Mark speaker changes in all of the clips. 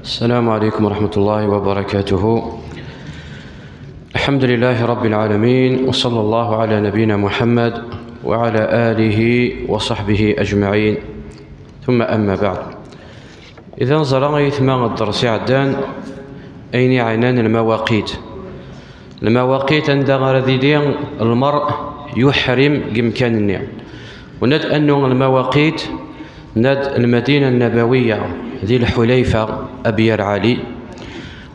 Speaker 1: السلام عليكم ورحمة الله وبركاته. الحمد لله رب العالمين، وصلى الله على نبينا محمد وعلى آله وصحبه أجمعين، ثم أما بعد. إذا نظر يثمى الدرس عدان أين عنان المواقيت عند غرديدين المرء يحرم بإمكان النعم. وند أنه المواقيت ند المدينة النبوية ذي الحليفة أبيار علي،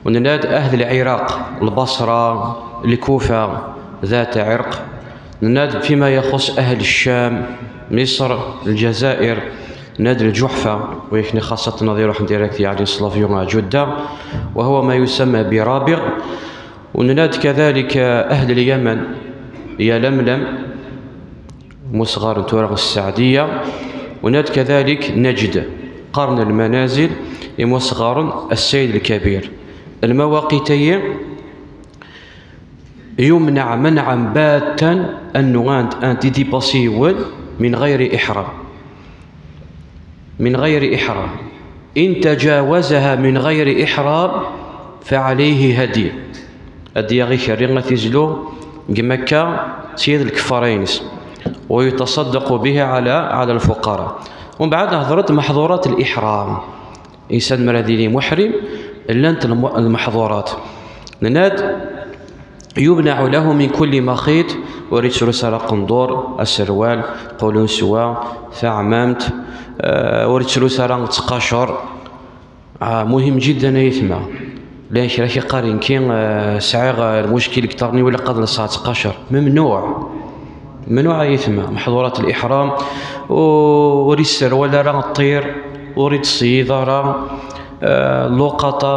Speaker 1: ونناد أهل العراق البصرة الكوفة ذات عرق، نناد فيما يخص أهل الشام مصر الجزائر ناد الجحفة، ويكني خاصة نظير ديريكت يعني سلافيون جدة وهو ما يسمى برابغ. ونناد كذلك أهل اليمن يا لملم مصغر تورغ السعدية، وناد كذلك نجد قرن المنازل مصغر السيد الكبير. المواقيتين يمنع منعا باتا أنه أنت ديباسيول من غير إحرام. إن تجاوزها من غير إحرام فعليه هدي غير شريعة تزلو مكة سيد الكفارينس ويتصدق بها على الفقراء. ومن بعد هضرت محظورات الإحرام، إنسان مراديني محرم إلا أنت المحظورات نناد يمنع له من كل مخيط وريد سلسلة قندور السروال قولون سوا فعمامت وريد سلسلة تقاشر مهم جدا يثمى لأن شراكي قارن كين سعيغ المشكل كترني ولا قدر الساعة تقاشر ممنوع يثمى محظورات الإحرام. وريد السروال راه الطير وريد الصيدة اللقطة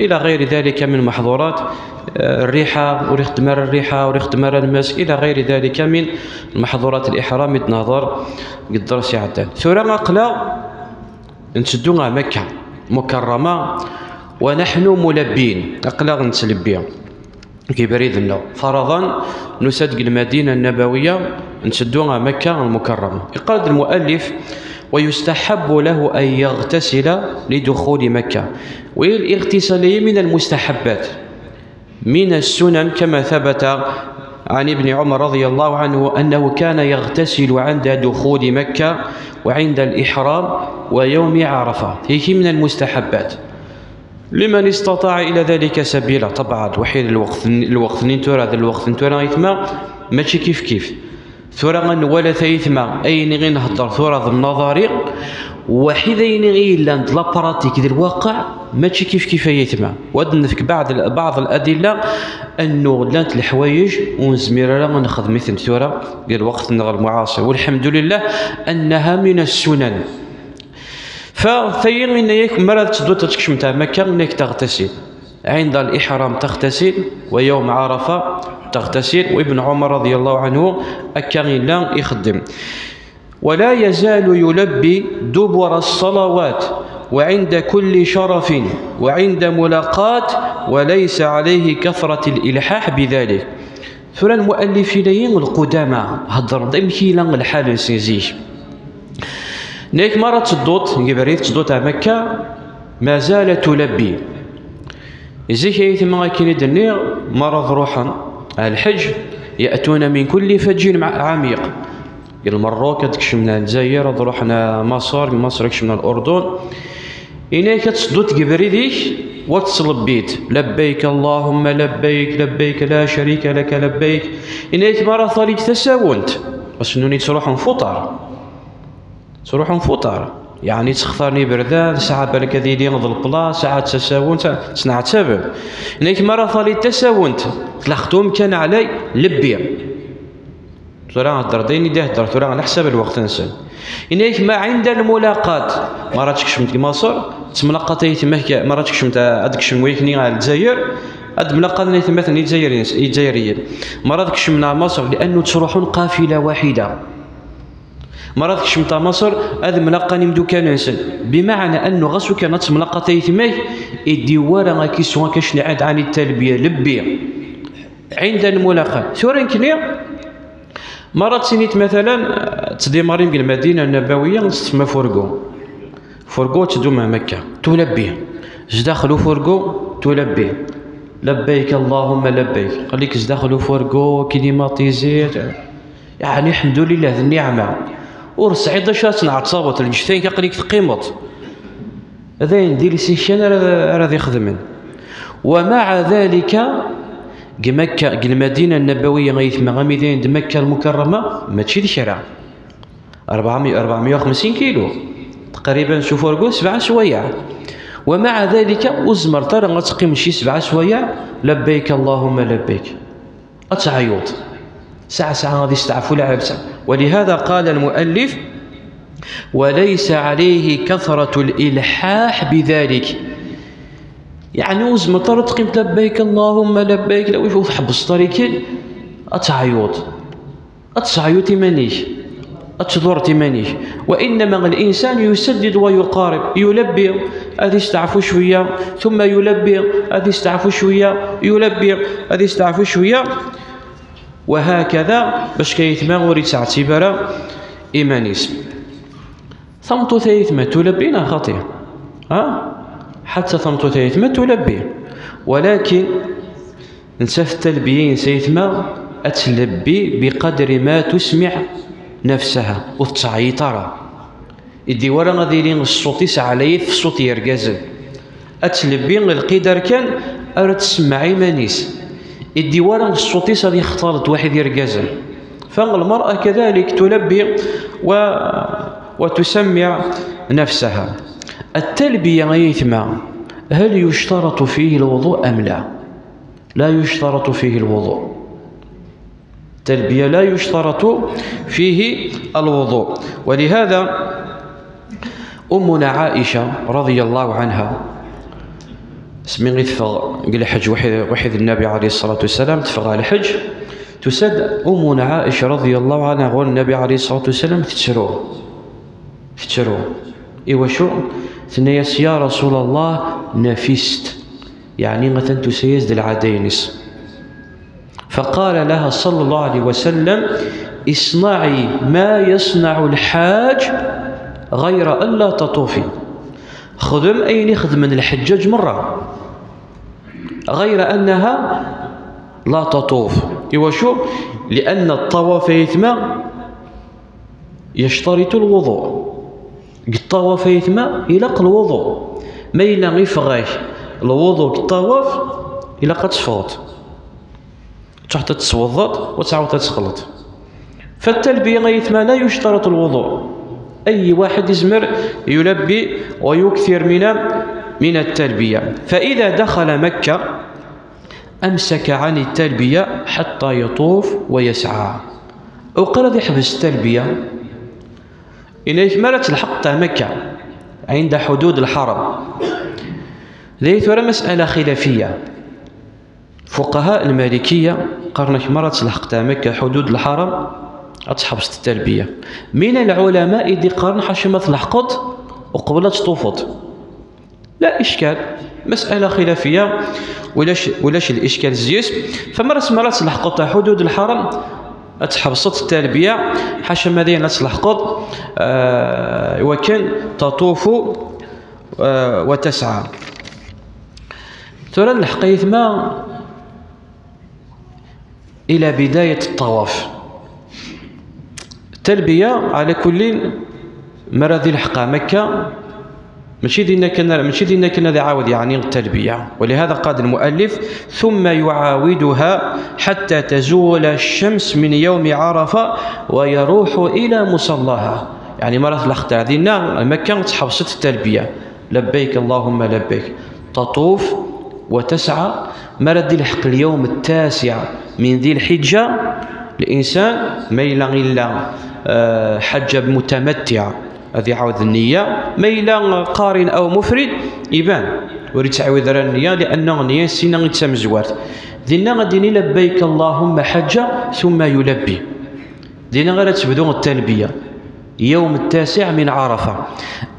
Speaker 1: إلى غير ذلك من محظورات الريحة وريح دمار الريحة وريح دمار المسك إلى غير ذلك من محظورات الإحرام يتناظر قدر سيعدان. ثورة أقلا نسدوها مكة مكرمة ونحن ملبين أقلا نتلبيها كي بريد لنا فرضا نصدق المدينة النبوية نسدوها مكة المكرمة. يقال المؤلف ويستحب له أن يغتسل لدخول مكة، والاغتسال من المستحبات من السنن كما ثبت عن ابن عمر رضي الله عنه أنه كان يغتسل عند دخول مكة وعند الإحرام ويوم عرفة، هي من المستحبات لمن استطاع إلى ذلك سبيلا. طبعا وحيد الوقت ننتور هذا الوقت ننتور يثمى ماشي كيف ثورة ولا ثيثما أين غير نهضر ثورة النظري وحيدين غير لاند لابراتيك ذي الواقع ماشي كيف يثمى. ودنفك بعض الأدلة أنه لانت الحوايج ونزمير لا ناخذ مثل ثورة ديال الوقت المعاصر، والحمد لله أنها من السنن. فثير من ياك مرة تدو تكشم تاع مكة انك تغتسل عند الإحرام تغتسل ويوم عرفة تغتسل. وابن عمر رضي الله عنه أكان لا يخدم ولا يزال يلبي دبر الصلوات وعند كل شرف وعند ملاقات وليس عليه كثرة الإلحاح بذلك. ثم المؤلفين القدامى هضر دمكي لان الحال سيزيش نيك مرة تدوت قبريت تدوت على مكة ما زالت تلبي يزيك يثم كاين دنيا مرض روحا الحج يأتون من كل فج عميق المروك تكشمنا الجزائر روحنا مصر كشمنا الأردن إنك تسدوت قبريديك وتصل بيت لبيك اللهم لبيك لا شريك لك لبيك. إنك مرة ثالث تساونت بس نوني تروحون فطار يعني تختارني بردان ساعة بالك ذي ضل البلا ساعة تساونت صنع سبب. إنك مرة ثالث تساونت تلختوم كان علي لبيا ترى الدردين ده ترى على حسب الوقت نسال. إنك ما عند الملاقات مرة تكشمت مصر تملاقاتي تمك مرة تكشمت أدكشم ويكني على الجزائر أد ملاقاتني مثلا الجزائريين مرة تكشمنا مصر لأنه تروحون قافلة واحدة. مرة تكشمت مصر هذا ملاقاني مدوكان نسل بمعنى أنه غسو كانت ملاقاتي تمك الديوارة كيسوا كشنعاد عن التلبية لبية عند الملاقات. ثورة كنيا مرة سنيت مثلا تدي مريم المدينة النبوية تسمى فرقو تدوم مع مكة تلبيه، زداخلو فرقو تلبيه، لبيك اللهم لبيك، قال لك زداخلو فرقو كليماتيزير، يعني الحمد لله ذي النعمة. ورسعيد اش نعتصابط الجثين قال لك تقيمط، هذا يندير سيشان راه يخدمن. ومع ذلك مكة المدينة النبوية غيثما غاميدين مكة المكرمة ماشي لشرع 450 كيلو تقريبا، شوفوا رقول 7 سوايع. ومع ذلك وزمر ترى غتقيم شي 7 سوايع لبيك اللهم لبيك، أتعيط ساعة غادي يستعفوا لعبسة. ولهذا قال المؤلف: وليس عليه كثرة الإلحاح بذلك، يعني وزمر ترى تقيم لبيك اللهم لبيك، لو يشوف حبس طريقين أتعيط مانيش أتضر تمانيش. وإنما الإنسان يسدد ويقارب، يلبي هذه يستعفو شوية، ثم يلبي هذه يستعفو شوية، يلبي هذه يستعفو شوية، وهكذا باش كيتما وريت اعتبار إيمانيس. ثمتو ثيثما تلبينا خطير، حتى ثمتو ثيثما تلبي، ولكن نسف التلبيين سيثما أتلبي بقدر ما تسمع نفسها وتعيط. راه يدي ورا غادي لين الصوت يسعى عليه في الصوت يركازل، اتلبي القدر كان ارا تسمعي مانيس، يدي ورا الصوت غادي يختلط واحد يركازل. فالمرأة كذلك تلبي وتسمع نفسها. التلبية غيثما هل يشترط فيه الوضوء أم لا؟ لا يشترط فيه الوضوء، التلبية لا يشترط فيه الوضوء. ولهذا أمنا عائشة رضي الله عنها سمي تفغ قال الحج وحيد النبي عليه الصلاة والسلام تفغى الحج، تسد أمنا عائشة رضي الله عنها والنبي عليه الصلاة والسلام تتشروه إيوا شو ثنياس يا رسول الله نفست، يعني مثلا تسيز العدينس. فقال لها صلى الله عليه وسلم: اصنعي ما يصنع الحاج غير ألا تطوفي، خدم أين يخدم من الحجاج مرة غير أنها لا تطوف. إيوا شو لأن الطواف يثما يشترط الوضوء، الطواف يثما يلق الوضوء، ما إلا غيفغاش الوضوء الطواف إلا قد تفوت تحت تتوضأ وتعاود تخلط. فالتلبية غيثما لا يشترط الوضوء، أي واحد يزمر يلبي ويكثر من التلبية. فإذا دخل مكة أمسك عن التلبية حتى يطوف ويسعى، أو قرد يحبس التلبية إليه ما تلحق مكة عند حدود الحرم. ليت ولا مسألة خلافية، فقهاء المالكية قرنك مرة تلحق مكة حدود الحرم أتحبس التلبية. من العلماء اللي قرن حاشما تلحقت وقبل تطوفت، لا إشكال، مسألة خلافية ولاش الإشكال زيوس. فمرة تلحقت حدود الحرم أتحبست التلبية حاشما ذي تلحقت وكان تطوف وتسعى. ترى الحقيث ما إلى بداية الطواف. التلبية على كل مرة ذي الحقا مكة ماشي دينا كنا ذي عاود يعني التلبية. ولهذا قال المؤلف: ثم يعاودها حتى تزول الشمس من يوم عرفة ويروح إلى مصلاها. يعني مرة الأخطاء دينا مكة تحبست التلبية، لبيك اللهم لبيك، تطوف وتسعى. مرة ذي الحق اليوم 9 من ذي الحجة الإنسان ما إلا حج متمتع، هذه عاود النية، ما إلا قارن أو مفرد يبان وريد تعاود النية، لأن النية سينا غيتسام زوارت دينا غادي لبيك اللهم حج ثم يلبي. دينا غير تبدو التلبية يوم 9 من عرفة،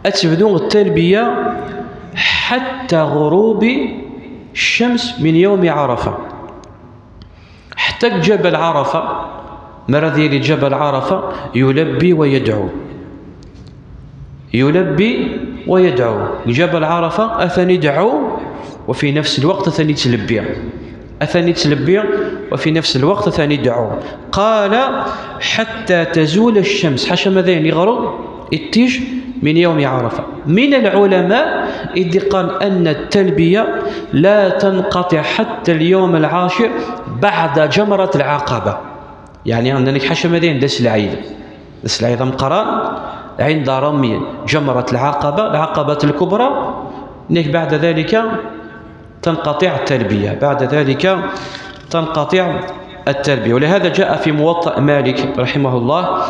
Speaker 1: أتبدو التلبية حتى غروب الشمس من يوم عرفة، حتى جبل عرفة. مرة ذي جبل عرفة يلبي ويدعو، يلبي ويدعو. جبل عرفة أثني دعو وفي نفس الوقت أثني تلبية، أثني تلبية وفي نفس الوقت أثني دعو. قال حتى تزول الشمس، حاشا ماذا يغرب التيج من يوم عرفة. من العلماء إذ قال أن التلبية لا تنقطع حتى اليوم العاشر بعد جمرة العقبة. يعني عندك حاشا ماذا دس العيد، دس العيد مقران عند رمي جمرة العقبة الكبرى، بعد ذلك تنقطع التلبية، بعد ذلك تنقطع التلبية. ولهذا جاء في موطأ مالك رحمه الله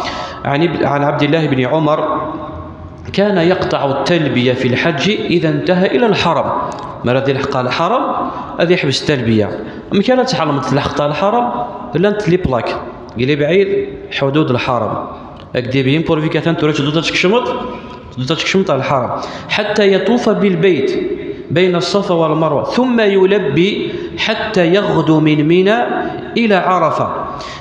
Speaker 1: عن عبد الله بن عمر كان يقطع التلبية في الحج إذا انتهى إلى الحرم. مرة يلحق الحرم هذا يحبس التلبية، أما كانت تحرم تلحق الحرم لا تلي بلاك قال بعيد حدود الحرم أكدي بهم بور كثان تروح تشمط على الحرم حتى يطوف بالبيت بين الصفا والمروة، ثم يلبي حتى يغدو من منى إلى عرفة،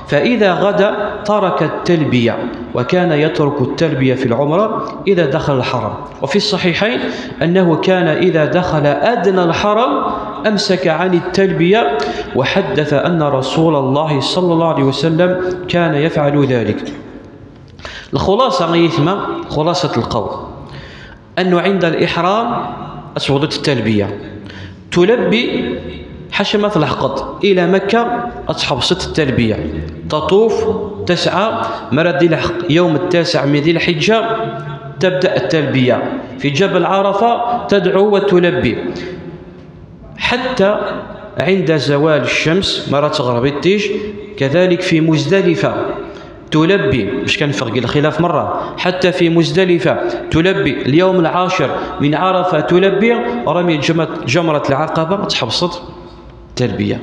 Speaker 1: فإذا غدا ترك التلبية، وكان يترك التلبية في العمرة إذا دخل الحرم. وفي الصحيحين أنه كان إذا دخل أدنى الحرم أمسك عن التلبية، وحدث أن رسول الله صلى الله عليه وسلم كان يفعل ذلك. الخلاصة غيثما خلاصة القول أنه عند الإحرام أسودة التلبية تلبي حشمة الحقط إلى مكة أتحبسط التلبية، تطوف تسعى مرد الحق يوم 9 من ذي الحجة تبدأ التلبية، في جبل عرفة تدعو وتلبي حتى عند زوال الشمس مرة تغرب التيج. كذلك في مزدلفة تلبي، مش كان فرق الخلاف مرة، حتى في مزدلفة تلبي اليوم العاشر من عرفة تلبي، رمي جمرة العقبة تحبسط تلبية.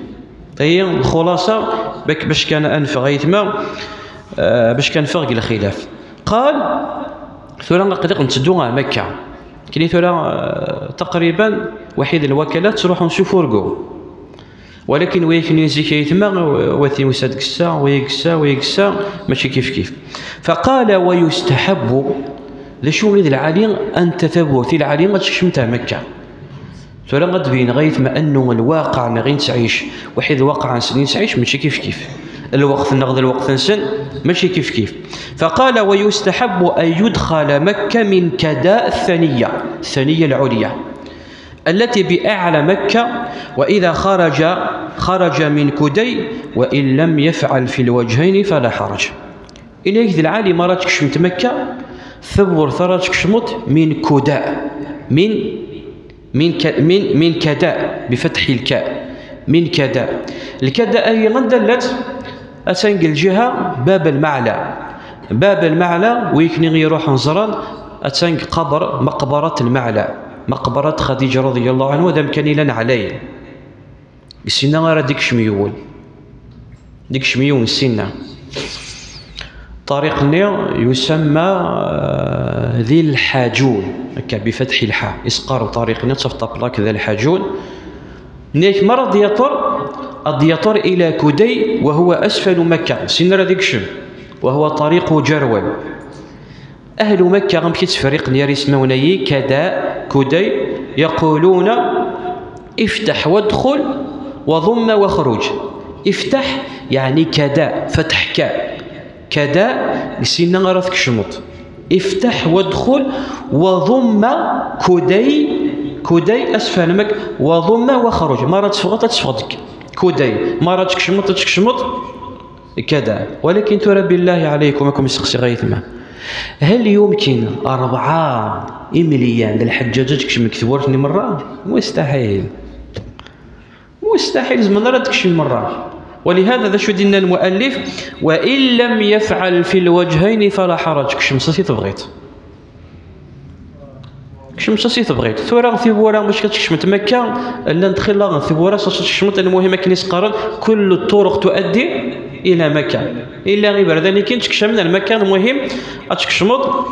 Speaker 1: هي الخلاصة باش كان أنف غيثما باش كان فرق الخلاف. قال ثورة نقدر نتدوها مكة كني ثورة تقريبا وحيد الوكالات تروح نشوفوا، ولكن ويكن يزيك يثما وثي وساد قسا ويقسا ماشي كيف. فقال ويستحب لشو غير العالي أن تثبت العالي ما تشمتها مكة. فلا قد بين غيث ما أنه الواقع ما غين تعيش وحيد واقع سنين تعيش ماشي كيف الوقت نغض الوقت نسن ماشي كيف. فقال ويستحب أن يدخل مكة من كداء الثانية العليا التي بأعلى مكة، وإذا خرج من كدي، وإن لم يفعل في الوجهين فلا حرج. إليك ذي العالي مراتك شمت مكة ثبور ثراتك شمت من كداء من كداء بفتح الكاء، من كداء. الكداء هي دلت أتنقل الجهة باب المعلى ويكني يروح نزران أتنق قبر مقبرة المعلى، مقبرة خديجة رضي الله عنها، وذا كان لنا عليه السنة غير ديك شميون السنة. طريق يسمى ذي الحاجون بفتح الحاء إسقار طريق تصفط بلاك ذا الحاجون. نيك مرة الدياطر إلى كدي وهو أسفل مكة سنة ذيك شم، وهو طريق جرول. أهل مكة غمشي تفريق نيار يسموني كدي يقولون افتح وادخل وضم وخروج. افتح يعني كداء فتح كداء لسينا غرثك شمط، افتح وادخل وضم كدي أسفل مكة وضم وخروج. مرة تفغطك كدي مرة تكشمط كداء. ولكن ترى بالله عليكم أكم يسقسي غيثما، هل يمكن 4 إمليان للحجاجة تكشم كثورتني مرة؟ مستحيل زمن راه تكشم مرة. ولهذا ذا شو دينا المؤلف وإن لم يفعل في الوجهين فلا حرج. كشم صاصي تبغيت ثورة ثبورة مش كتكشمت مكة الا ندخل لها ثبورة تكشمت. المهم كنيس قارن كل الطرق تؤدي إلى مكة إلا غير برداني كي تكشم من المكان. المهم أتكشمط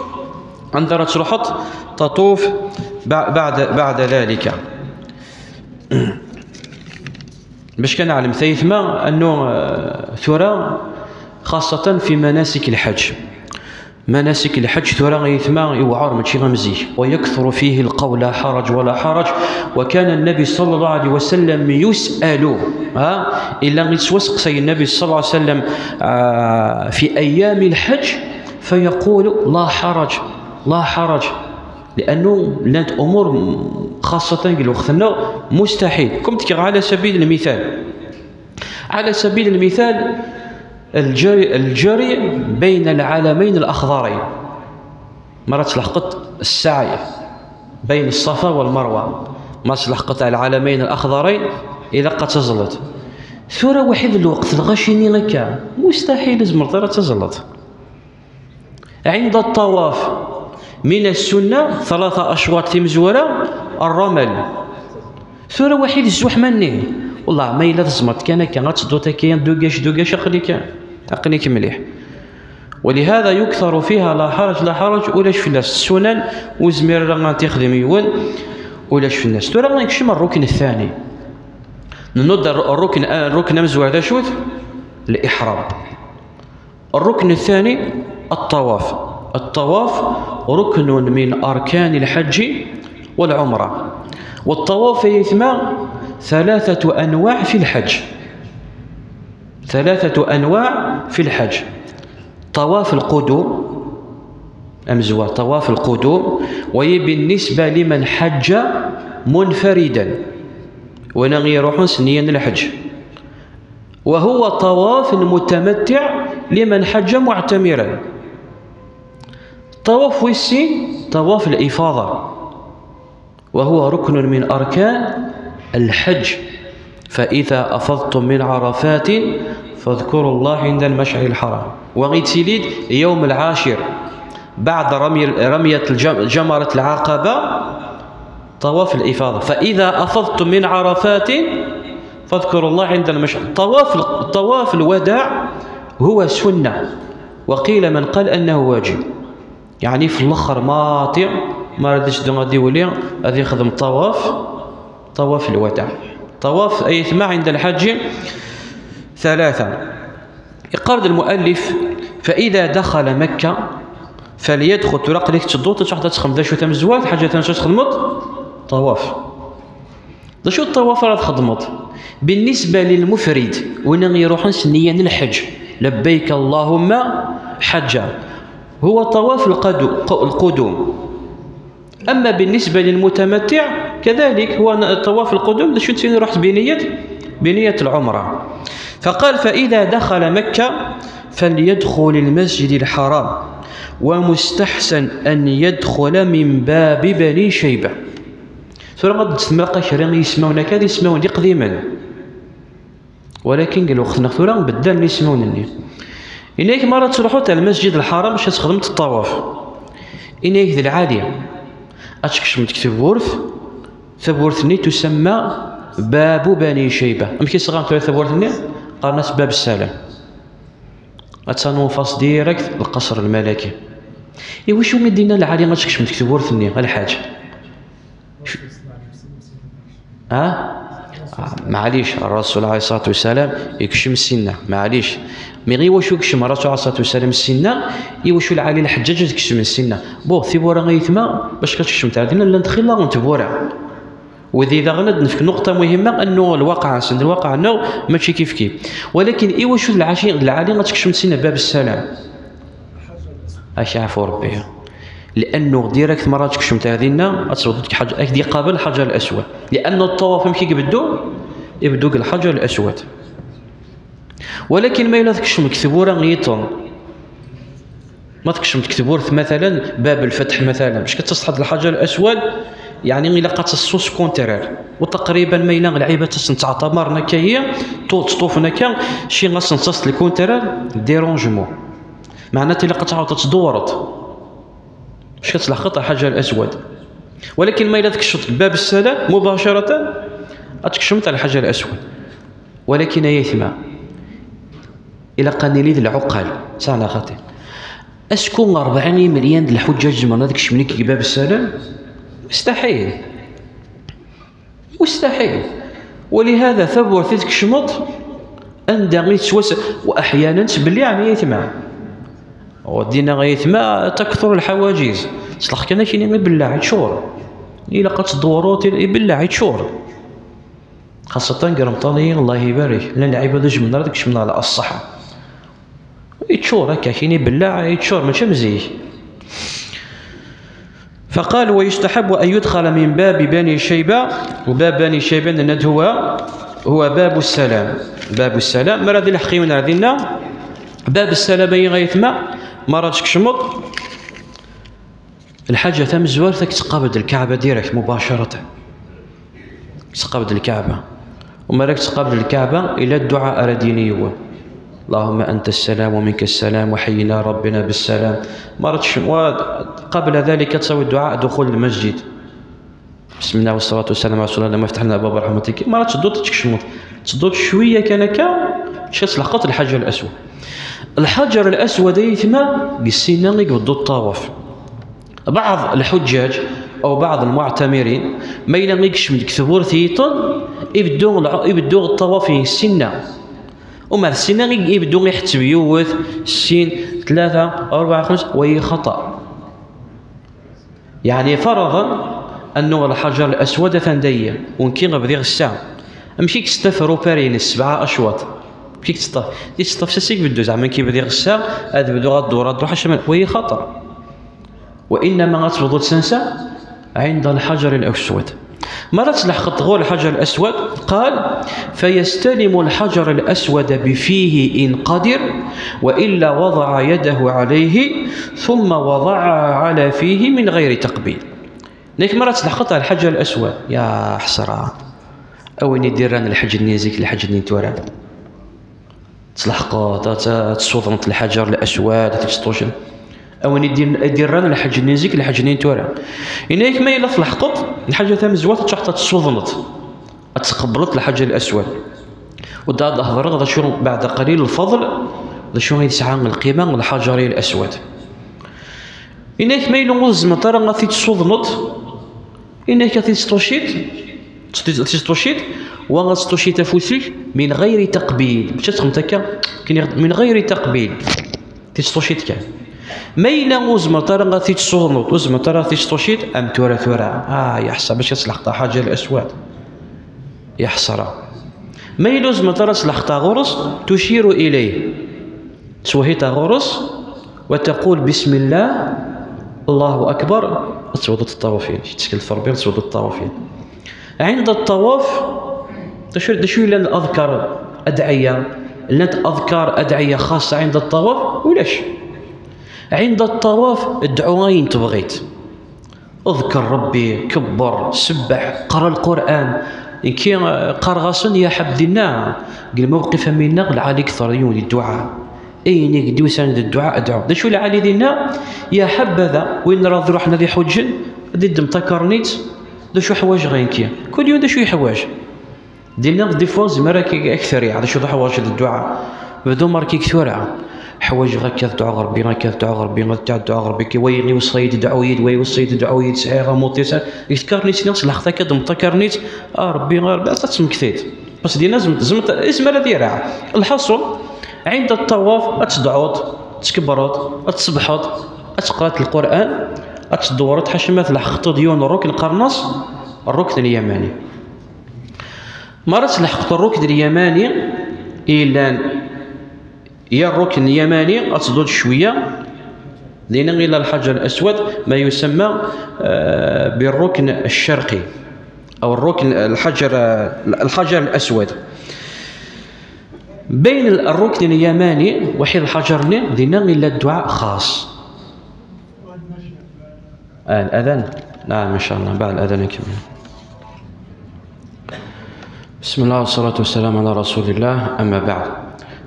Speaker 1: عندها تروحط تطوف بعد ذلك. باش كنعلم ثيثما أنه ثورة خاصة في مناسك الحج مناسك الحج ثورة غيثما يوعر ماشي غمزي، ويكثر فيه القول لا حرج ولا حرج. وكان النبي صلى الله عليه وسلم يسأل إلا يتوسق سي النبي صلى الله عليه وسلم في أيام الحج فيقول لا حرج لا حرج، لأنه لانت أمور خاصة في وقتنا مستحيل. كم تكي على سبيل المثال، على سبيل المثال الجري بين العلمين الأخضرين، مرات لحقت السعي بين الصفا والمروة، ما لحقت العلمين الأخضرين إذا قد تزلط ثورة واحد الوقت الغشيني لك مستحيل لازم تزلط. عند الطواف من السنة 3 أشواط في مزورة الرمل، ثورة واحد الزوح مني والله ما إلا تزمرت كان غتصدوتا كاين دوكاش أقنيك مليح. ولهذا يكثر فيها لا حرج لا حرج ولاش في الناس السنن وزمير راه تخدم يون ولاش في الناس. ترى غنكشم الركن الثاني، ننوض الركن مزوع هذا شوت الإحرام. الركن الثاني الطواف. الطواف ركن من أركان الحج والعمرة. والطواف يثمى 3 أنواع في الحج، 3 أنواع في الحج. طواف القدوم أمزوى طواف القدوم، وهي بالنسبة لمن حج منفردا ونغي يروحون سنيا الحج، وهو طواف المتمتع لمن حج معتمرا. طواف ويسي طواف الإفاضة، وهو ركن من أركان الحج. فإذا أفضتم من عرفات فاذكروا الله عند المشعر الحرام. وغيتيليد يوم العاشر بعد رمية جمرة العقبة طواف الإفاضة. فإذا أفضتم من عرفات فاذكروا الله عند المشعر. طواف الوداع هو سنة، وقيل من قال أنه واجب، يعني في الأخر ما ردش غادي يولي غادي يخدم طواف الوداع. طواف أيثما عند الحج 3. يقرد المؤلف فإذا دخل مكة فليدخل تراق لك تدوط تحت تخدم ذا شو تمزوات حاجة تنشا تخدمت طواف. ذا شو الطواف راه تخدمت بالنسبة للمفرد وين يروحون سنيا الحج لبيك اللهم حجا، هو طواف القدوم. أما بالنسبة للمتمتع كذلك هو طواف القدوم شو تسيني رحت بنية العمرة. فقال فإذا دخل مكة فليدخل المسجد الحرام، ومستحسن أن يدخل من باب بني شيبة. ثم قد تسمى شرين يسمون كذا يسمون دي قديما، ولكن قال وقتنا ثورة بدل يسمونني. إنك مرة تروحوا على المسجد الحرام باش تخدمت الطواف، إنك ذي العالية أتكش متكتب ورث ثبورثني تسمى باب بني شيبة. أمكي صغار ثبورثني قال ناس باب السلام، أتسانو فاس ديريكت القصر الملكي. إيوا شو مدينة العالية ما تكش متكتب ورثني الحاج معليش الرسول عليه الصلاة والسلام يكشم السنة معليش مي غير واش يكشم الرسول عليه الصلاة والسلام السنة إيوا شو العالي الحجاج تكشم السنة بو ثيبورا غيثما باش كتكشم تعدينا لا ندخل لا نتبورا. وذي إذا غنض في نقطة مهمة أنه الواقع سند الواقع أنه ماشي كيف، ولكن إيوا شو العالي غتكشم السنة باب السلام اش عفو ربي، لانه ديريكت مرات كشم تاذينا اتصودك حاجه اكدي قابل الحجر الاسود، لان الطواف مشي يبدو الحجر الاسود. ولكن ما الا تكشم كتبوره غيطون ما تكشم تكتبور مثلا باب الفتح مثلا باش كتصحد الحجر الاسود، يعني الا قاتصوص كونترير وتقريبا ما الا العيبه تستعتبر نكايه تطوف نكا شي غاص نصص الكونترير ديرونجمون معناتها الا قطعه تدورت باش كتلحق الحجر الاسود. ولكن ما الا تكشفت باب السلام مباشره اتكشمت على الحجر الاسود. ولكن يثمى الى قانيلي العقل ساعه خاطر اسكون 40 مليون د الحجاج ما نكشف لك باب السلام مستحيل. ولهذا ثبور تكشمط عند غير توسع، واحيانا تبلي يعني يثمى ودينا غيثما تكثر الحواجز صلاح كان كاين ما بالله شهور الا قد دورات بالله شهور خاصة قرمطانيين الله يبارك لان العباد جمنا داك شمنا على الصحة يتشور هكا كاين بالله يتشور ماشي مزيح. فقال ويستحب أن يدخل من باب بني شيبة، وباب بني شيبة لأن هو باب السلام. باب السلام مرة ديال الحقيمة عندنا باب السلام غيثما مرة تكشمط الحاجة تم الزوار ثك تقابل الكعبة ديريكت مباشرة، تقابل الكعبة ومرة تقابل الكعبة إلى الدعاء رديني اللهم أنت السلام ومنك السلام وحينا ربنا بالسلام. وقبل ذلك تسوي الدعاء دخول المسجد بسم الله والصلاة والسلام على رسول الله ما فتح لنا باب رحمتك. مرة تدوط تكشمط تدوط شوية كانك شخص لقط الحجر الأسود. الحجر الأسود يتما بالسنة يقضوا الطواف. بعض الحجاج أو بعض المعتمرين ما ينغيكش من كثبور ثيطن يبدو الطواف في السنة ومع السنة يبدو يحتسب يوث السين 3 أو 4 5 وهي خطأ. يعني فرضا أنه الحجر الأسود ثندية ومكين غبدي غسام مشيك تستفرو بارين 7 أشواط مشيك تستف ساسيك بدو زعما كيبدي غسام هذا بدو غدور حشمل وهي خطأ. وإنما غتفضل تنسى عند الحجر الأسود. مرة لحقت غول الحجر الأسود قال فيستلم الحجر الأسود بفيه إن قدر وإلا وضع يده عليه ثم وضعها على فيه من غير تقبيل. لكن مرة لحقت الحجر الأسود يا حسرة أوين يدير أنا الحج النيزيك الحج النيتوران تلحقت تصوضنت الحجر الأسود تستوشن أوين يدير أنا الحج النيزيك الحج النيتوران إنك ما إلا تلحقت الحاجة ثم زوات تحت تصوضنت تقبلت الحجر الأسود ودا ظهر غدا شو بعد قليل الفضل غدا شو يسعى القيمة الحجر الأسود. إنك ما إلا غزم ترى غادي تصوضنت إنك تستوشيت وغتستوشيت فوسيك من غير تقبيل باش تخمتك من غير تقبيل تستوشيت كان ما إلا غزم ترى غادي تصوضنت وزم ترى غادي تستوشيت أم ثورة يحسب باش تلحق حاجة الأسود يحسر ما إلا غزم ترى تلحق غرس تشير إليه سوهيت غرس وتقول بسم الله الله أكبر تسود الطوافين تشكل الفربيل تسود الطوافين. عند الطواف تشير لنا الأذكار أدعية لنا أذكار أدعية خاصة عند الطواف ولاش عند الطواف ادعو وين تبغيت اذكر ربي كبر سبح قرأ القرآن إن كي قرغصن يا حبدنا قل موقف منا العالي كثر يوني الدعاء ايني قديو سند الدعاء ادعو دا شو العالي دينا يا حبذا وين راضي روحنا ذي حجن دي متكرنيت دا شو حوايج غينكي كل يوم دا شو حوايج دينا دي فوز مراكي اكثر يعني شو حوايج الدعاء بدو ماركي كثر حوايج غير دعاء غربي غير دعاء غربي غير دعاء غربي كي ويغي وصيد دعويد ويوصيد دعويد سعيغه موطيس يذكرني نفس لحظه كد متكرنيت ربي غير بس تسمكثيت بس دي لازم اسم الذي راح الحصل عند الطواف أتدعوت تكبرت أتصبحت أتقرأت القرآن أتدورت حشمت لحقت ديون الركن القرنص الركن اليماني. مرت لحقت الركن اليماني إلى يا الركن اليماني أتدور شوية لأن إلى الحجر الأسود ما يسمى بالركن الشرقي أو الركن الحجر الأسود. بين الركن اليماني وحيد الحجرني دينا إلا الدعاء خاص. الأذان نعم إن شاء الله بعد الأذان كمان. بسم الله والصلاة والسلام على رسول الله أما بعد.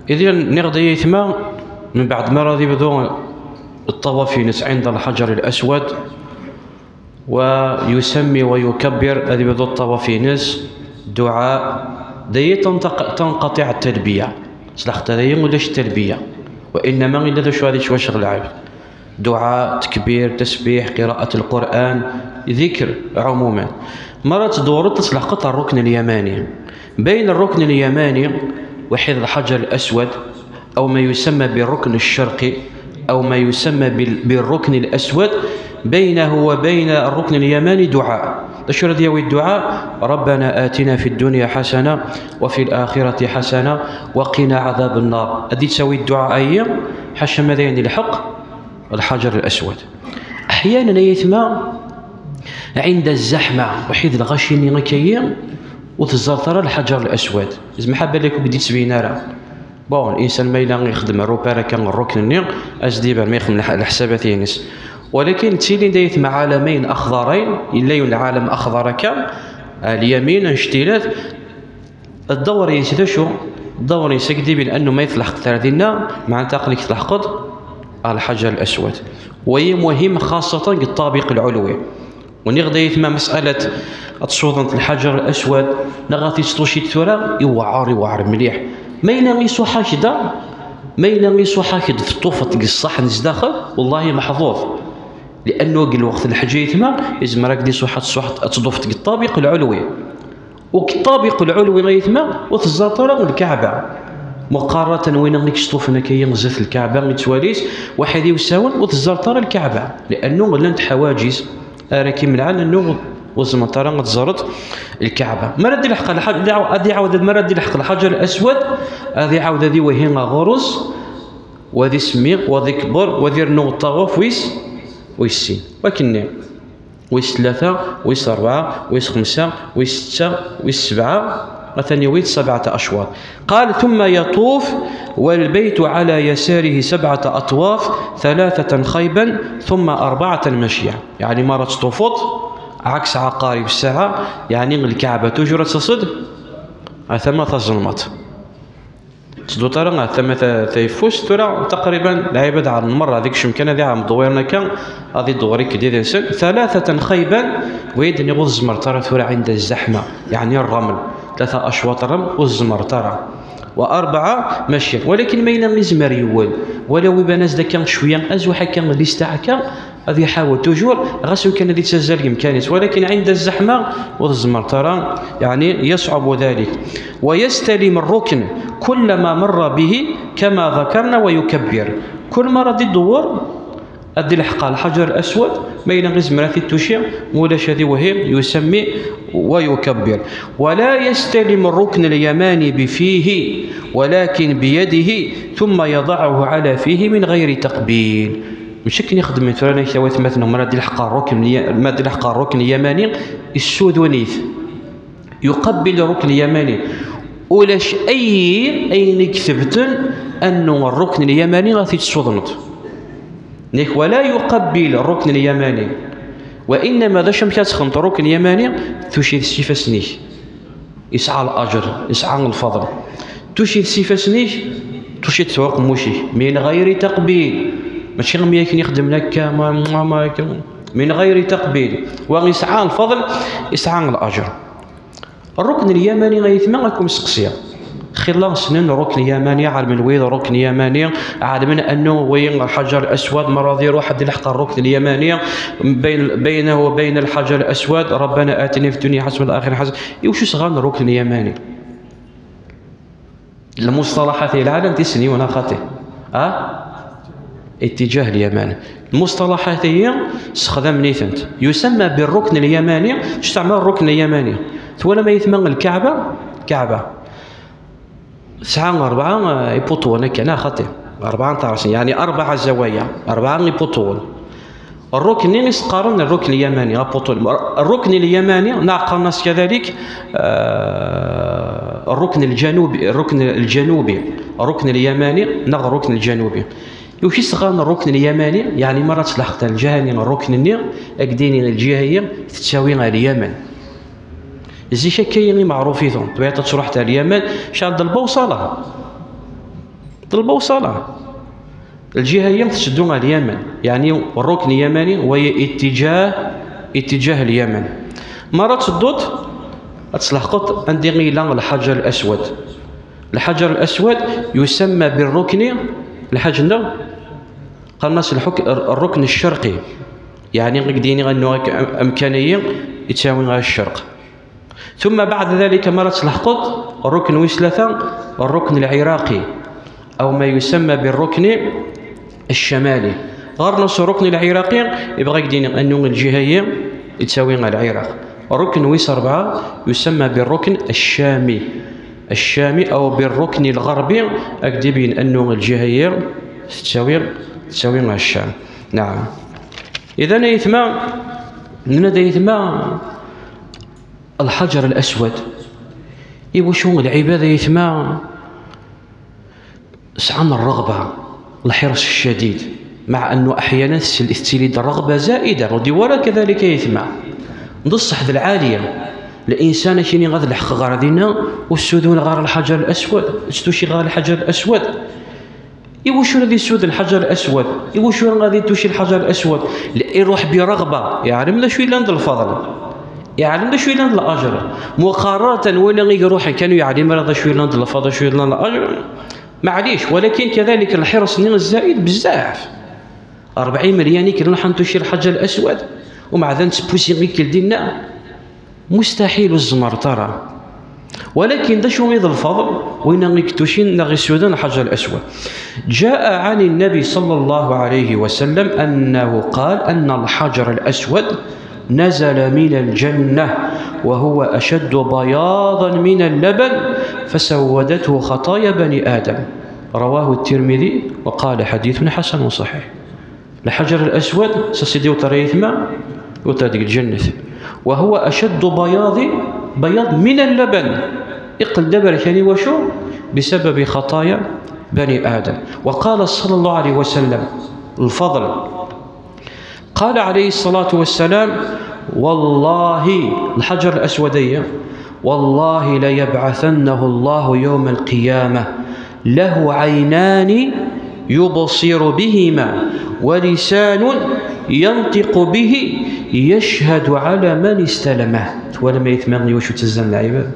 Speaker 1: إذن نغدي يثما من بعد ما راضي بدو الطواف عند الحجر الأسود ويسمي ويكبر هذه بدو الطواف دعاء دي تنقطع التلبية سلاخت هذه ولاش التلبية وإنما إلا شو هذه شو شغل عيب دعاء تكبير تسبيح قراءة القرآن ذكر عموما. مرة تدور تسلحقت الركن اليماني. بين الركن اليماني وحيد الحجر الأسود أو ما يسمى بالركن الشرقي أو ما يسمى بالركن الأسود بينه وبين الركن اليماني دعاء. شنو ديال الدعاء؟ ربنا آتنا في الدنيا حسنة وفي الآخرة حسنة وقنا عذاب النار. هذه تساوي الدعاء هي حاشا ماذا يعني الحق الحجر الأسود. أحيانا يثمى عند الزحمة وحيد الغشيني غكيين وتزرطر الحجر الأسود. زعما حابة لكم بديت تبينا راه بون الإنسان ما إلا يخدم الروبيرا كان الركن النير أجديبا ما يخدم الحسابات ينس، ولكن تيلي دايت مع عالمين أخضرين إلا العالم أخضر كان اليمين اشتيلات الدور ينسى شو الدور يسكدي بأنه ما يتلحق ثلاثينا مع تقليك تلحقض الحجر الأسود. وهي مهم خاصة الطابق العلوي. ونغدا يثما مسألة تصوضنت الحجر الأسود نغاتي تطوشي الثورة يوعر مليح ما ينغيسو حاكدا ما ينغيسو حاكد في الطوفة الصح نزداخل والله محظوظ، لأنه قل وقت الحج يثما يزم راك دي صحة تضوفت الطابق العلوي والطابق العلوي غيثما وتزاطر الكعبة مقارنة وين غيك شطوفنا كي ينزف الكعبة متواليس واحد يساون وتزاطر الكعبة، لأنه غلانت حواجز راكي من عن انه وزمطره تزرط الكعبه. مرة دي لحق هذه عاود مرة دي لحق الحجر الاسود هذه عاود هذه وهي غرز وذي سميق وذي كبر وذي رنو الطواف ويسين ولكن ويس ثلاثة ويس أربعة ويس خمسة ويس ستة ويس سبعة مثلا ويس 7 أشواط. قال ثم يطوف والبيت على يساره 7 أطواف 3 خيبا ثم 4 مشيا. يعني مرة تطوفت عكس عقارب الساعة يعني الكعبة تجرى تصد ثم تظلمت تدو ترى ثم تيفوس ترى تقريبا العباد على المرة هذيك شمكان هذه عام دويرنا كان هذه دوريك ديال الانسان 3 خيبا ويدني غوز الزمر ترى ترى عند الزحمة يعني الرمل 3 أشواط رمل والزمر ترى و4 مشيا. ولكن ما ينام يزمر يول ولو يبان ازدا كان شويه ازوحه كان ليستا كان غادي يحاول توجور غاسو كان اللي تسجل امكانيات، ولكن عند الزحمه والزمر ترى يعني يصعب ذلك. ويستلم الركن كلما مر به كما ذكرنا ويكبر. كل مره دي الدور ادي الحق الحجر الاسود ما ينام يزمر في التوشيع ولا شادي وهي يسمي ويكبر. ولا يستلم الركن اليماني بفيه ولكن بيده ثم يضعه على فيه من غير تقبيل. مش كي يخدم مثلا كوات مثلا مرة دي الحق الركن اليماني السود ونيث يقبل الركن اليماني ولاش اين كتبت انه الركن اليماني غادي تصدمت ولا يقبل الركن اليماني وانما ذا شم كتخنط الركن اليماني توشي السيفه سنيك يسعى الاجر يسعى الفضل توشي السيفه سنيك توشي تسوق موشي من غير تقبيل ماشي غير يمكن يخدم لك من غير تقبيل ويسعى الفضل يسعى الاجر. الركن اليماني غيثما راكم سقسيه خلال سنين الركن اليماني عالم من وين الركن اليماني عالم من انه وين الحجر الاسود مرة ديال واحد يلحق الركن اليماني بينه وبين الحجر الاسود ربنا اتني في الدنيا حسنه والاخره حسنه. وش صغار الركن اليماني المصطلحات العالم تسني وانا خاطئ اتجاه اليماني. المصطلحات هي استخدام نيثنت يسمى بالركن اليماني. تستعمل الركن اليماني ثم ما يثمن الكعبه ساعة 4 يبطون كنا خاطئ 4 طرسين يعني 4 زوايا 4 يبطون. الركن يقارن الركن اليماني الركن اليماني نعقل الناس كذلك الركن الجنوبي الركن اليماني نغ الركن الجنوبي. وش يستغل الركن اليماني يعني مرة تلحقت الجهة الركن النير أكديني الجهة تساوي اليمن زي شكايني معروفين طبيعة تروح تاع اليمن شاد البوصلة الجهة هي تشدو اليمن يعني الركن اليماني وهي اتجاه اليمن. مرة تدوت تلحقت عندي غيلا الحجر الأسود يسمى بالركن الحجر قال الناس الركن الشرقي يعني غيديني غنو امكانيه يتساوي غير الشرق. ثم بعد ذلك مرة تلحقت الركن وثلاثة الركن العراقي او ما يسمى بالركن الشمالي. غير نص الركن العراقي يبغى يدينا أنه الجهة هي تساوي العراق. ركن ويس 4 يسمى بالركن الشامي، الشامي أو بالركن الغربي، أكدبين أنه الجهة هي تساوي مع الشام. نعم. إذن يثمى من هذا يثمى الحجر الأسود. وشو العبادة يثمى سعنا الرغبة، الحرص الشديد، مع أنه أحيانا تستليد الرغبة زائدة وديوارا كذلك يثمى نصح ذا العالية. الإنسان كيني غاد الحق غاردينا والسودون غار الحجر الأسود، تستوشي غار الحجر الأسود. وشو الذي يسود الحجر الأسود؟ وشو غادي توشي الحجر الأسود؟ يروح برغبة، يعلم لا شو إلا عند الفضل، يعلم لا شو إلا عند الأجر، مقارنة وين يروح كانوا يعلم هذا شو إلا عند الفضل شو إلا عند الأجر، معليش. ولكن كذلك الحرص الزائد بزاف. 40 مليون كي راح نتوشي الحجر الأسود ومع ذلك تبوسي غير كالدينا مستحيل الزمر ترى. ولكن ده شو غير الفضل وين غيكتوشين نغي السودان الحجر الأسود. جاء عن النبي صلى الله عليه وسلم أنه قال أن الحجر الأسود نزل من الجنة وهو أشد بياضا من اللبن فسودته خطايا بني آدم. رواه الترمذي وقال حديث حسن صحيح. الحجر الأسود سيدي وتريثما وتدق الجنة وهو أشد بياض من اللبن. اقل دبر كاني وشو بسبب خطايا بني آدم. وقال صلى الله عليه وسلم الفضل، قال عليه الصلاة والسلام والله الحجر الأسودية والله ليبعثنه الله يوم القيامة له عينان يبصر بهما ولسان ينطق به يشهد على من استلمه. ولما يثمرني وشو تزن العباد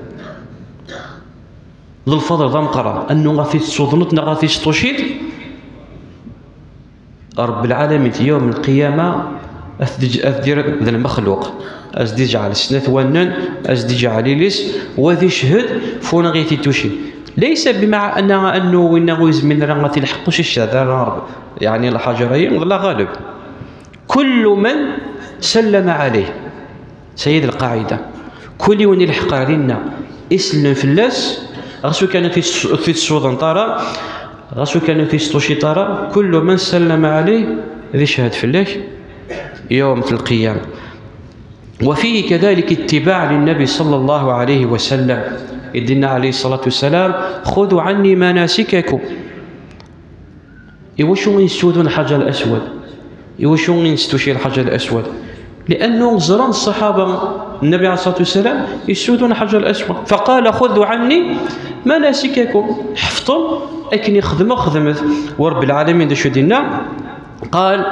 Speaker 1: ذو الفضل ذا مقرأ أنه غاثي تصدنتنا غاثي ستوشيد رب العالمين يوم القيامة أثدير ذا المخلوق أزدي جعل السنة ونن أزدي جعل ليس وذي شهد فون غيثي توشيد. ليس بمع أنه وإنه يزمن رغتي الحقوش الشهادة يعني الحجرين لا غالب. كل من سلم عليه سيد القاعدة كل يوم يلحق علينا اسلم في اللاس غسو كان في السودان طارا غسو كان في ستوشي طارا كل من سلم عليه ذي شهد في الله يوم القيامة. وفيه كذلك اتباع للنبي صلى الله عليه وسلم إذن عليه الصلاة والسلام خذوا عني مناسككم. وشو يسودون الحجر الأسود؟ وشو يستوشي الحجر الأسود؟ لأنه زران الصحابة النبي عليه الصلاة والسلام يسودون الحجر الأسود فقال خذوا عني مناسككم. حفظوا أكني خدمت ورب العالمين دا شو دينا قال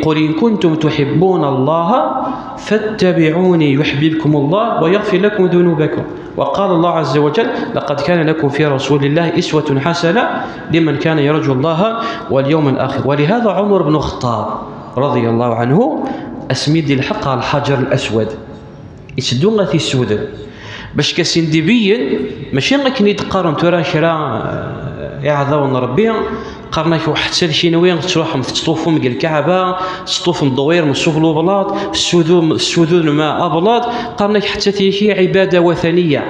Speaker 1: قل إن كنتم تحبون الله فاتبعوني يحببكم الله ويغفر لكم ذنوبكم. وقال الله عز وجل لقد كان لكم في رسول الله أسوة حسنة لمن كان يرجو الله واليوم الآخر. ولهذا عمر بن الخطاب رضي الله عنه أسميد الحق على الحجر الأسود يسدون في السودان باش كسندبيا ماشي غير يتقارن ترى شرا يعذون ربي قرنا حتى شي نوين تروحهم تطوفوا من الكعبه تطوف من الدوير من سوق البلاط السذون مع ابلاط قرنا حتى تيشي عباده وثنيه.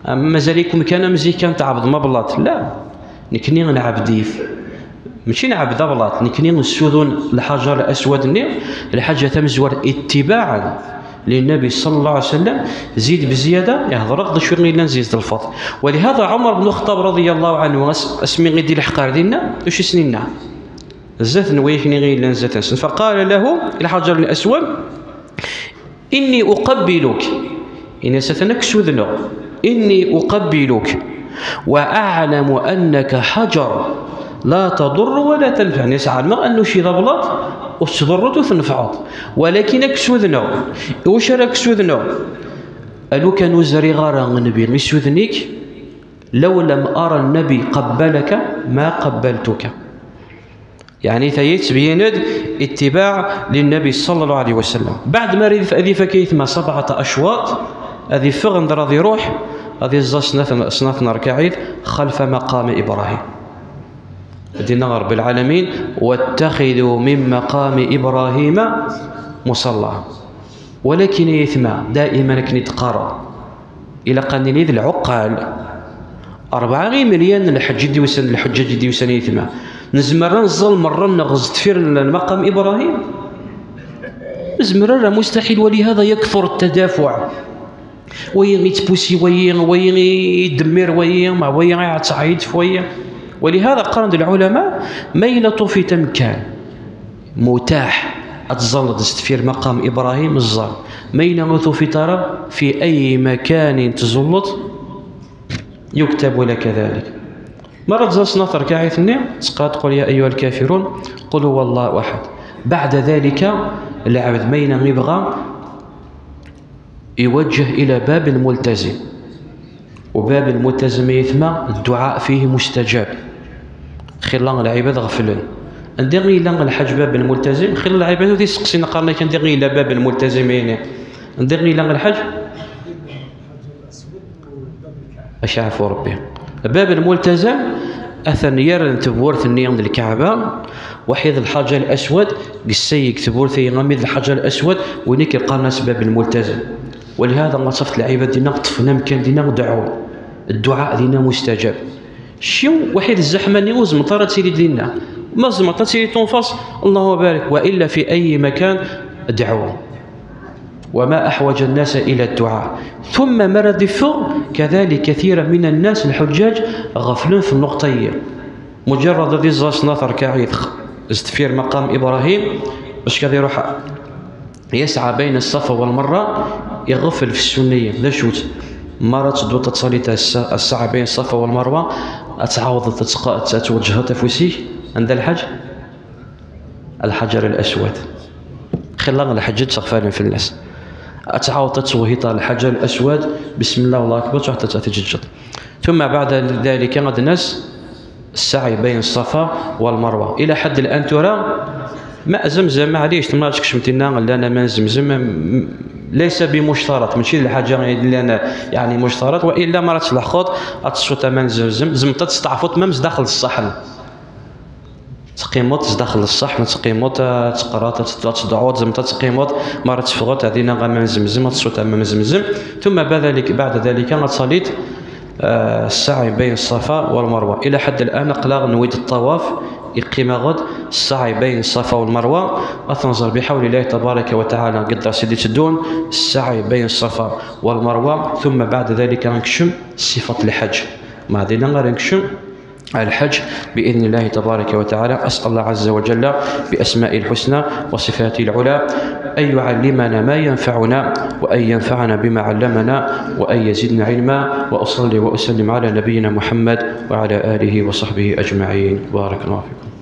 Speaker 1: مازالكم كان مزيك كان تعبد ما بلاط لا نكني نعبديف ماشي نعبد بلاط نكني السذون الحجر الاسود ني الحاجه تمزور اتباعا للنبي صلى الله عليه وسلم زيد بزياده يهضر غدا شويه غير نزيد الفضل. ولهذا عمر بن الخطاب رضي الله عنه اسمي غير ديال الحقار ديالنا واش سنينا زات نويخني غير لنزات فقال له الحجر الاسود اني اقبلك ان ستنكس ذنو اني اقبلك واعلم انك حجر لا تضر ولا تنفع. يعني يسعى ما انه شي ضبلط وتضرت وتنفعت ولكن اكسوذنو واش راه اكسوذنو قالوا كانوا زري غارا النبي مسوذنيك لو لم ارى النبي قبلك ما قبلتك. يعني ثيت بيند اتباع للنبي صلى الله عليه وسلم. بعد ما هذه فكيت ما 7 أشواط هذه فغن راضي يروح هذه الزاس سنات ركعيد خلف مقام ابراهيم دينا رب العالمين واتخذوا من مقام إبراهيم مصلى. ولكن يثمى دائما كنتقارا إلى قانين ذي العقال 4 مليون الحجاج ديوسان يثمى نزمر نزل مرة نغز تفير المقام إبراهيم نزمر مستحيل. ولهذا يكثر التدافع وين يتبوسي وين يدمر وين يعتعيد فوين. ولهذا قال العلماء ميلة في تمكان متاح أتظل تستفير مقام إبراهيم الزر ميلة في ترى في أي مكان تزلط يكتب لك ذلك. مرة زاس نطر كاعثني تقات قل يا أيها الكافرون قل هو الله أحد. بعد ذلك العبد مين يبغى يوجه إلى باب الملتزم، وباب الملتزم يثمى الدعاء فيه مستجاب. خلال العباد غفلن ندير إلى الحج باب الملتزم خلال العباد ذي سقسينا قالنا كندير إلى باب الملتزمين ندير إلى الحج اش عفو ربي. باب الملتزم اثن يرن تبورث النيام الكعبه وحيد الحجر الاسود بالسيك تبورث يغمد الحجر الاسود ونيك يلقى الناس باب الملتزم. ولهذا الله صفت العباد دينا طفنا مكان دينا دعوا الدعاء دينا مستجاب. شو وحيد الزحمه نيوز مطارات سيدي دينا ما زمطات سيدي تنفص الله بارك. والا في اي مكان دعوا وما أحوج الناس إلى الدعاء. ثم مرض فوق كذلك كثير من الناس الحجاج غفلون في النقطية مجرد ذي زاس ناثر كعيث استفير مقام إبراهيم باش كذا يروح يسعى بين الصفا والمروة يغفل في السنية. لا شوت مرة تدو تصلي الساعة بين الصفا والمروة أتعاوض تتوجه تفوسي عند الحجر الأسود خلال الحجاج سقفالين في الناس أتعاود تتوهيط الحجر الأسود بسم الله والله أكبر حتى تتججد. ثم بعد ذلك غد الناس السعي بين الصفا والمروة. إلى حد الآن ترى ماء زمزم معليش ما كشمتنا لنا ماء زمزم ليس بمشترط ماشي الحاجة اللي أنا يعني مشترط، وإلا مرات الأخوات أتصوت ماء زمزم زمتت تستعفط ممز داخل الصحن تقيموت داخل الصحن تقيموت تقرات تدعوت زمت تقيموت مرة تفغوت هذينا غا زمزم تصوت أمام زمزم. ثم بعد ذلك غتصليت السعي بين الصفا والمروة. إلى حد الآن قلا نويد الطواف يقيم غد السعي بين الصفا والمروة أتنظر بحول الله تبارك وتعالى قدر سيدي تدون السعي بين الصفا والمروة. ثم بعد ذلك نكشم صفة الحج مع ذينا غير نكشم الحج بإذن الله تبارك وتعالى. أسأل الله عز وجل بأسماء الحسنى وصفاته العلى أن يعلمنا ما ينفعنا وأن ينفعنا بما علمنا وأن يزدنا علما. وأصلي وأسلم على نبينا محمد وعلى آله وصحبه أجمعين. بارك الله فيكم.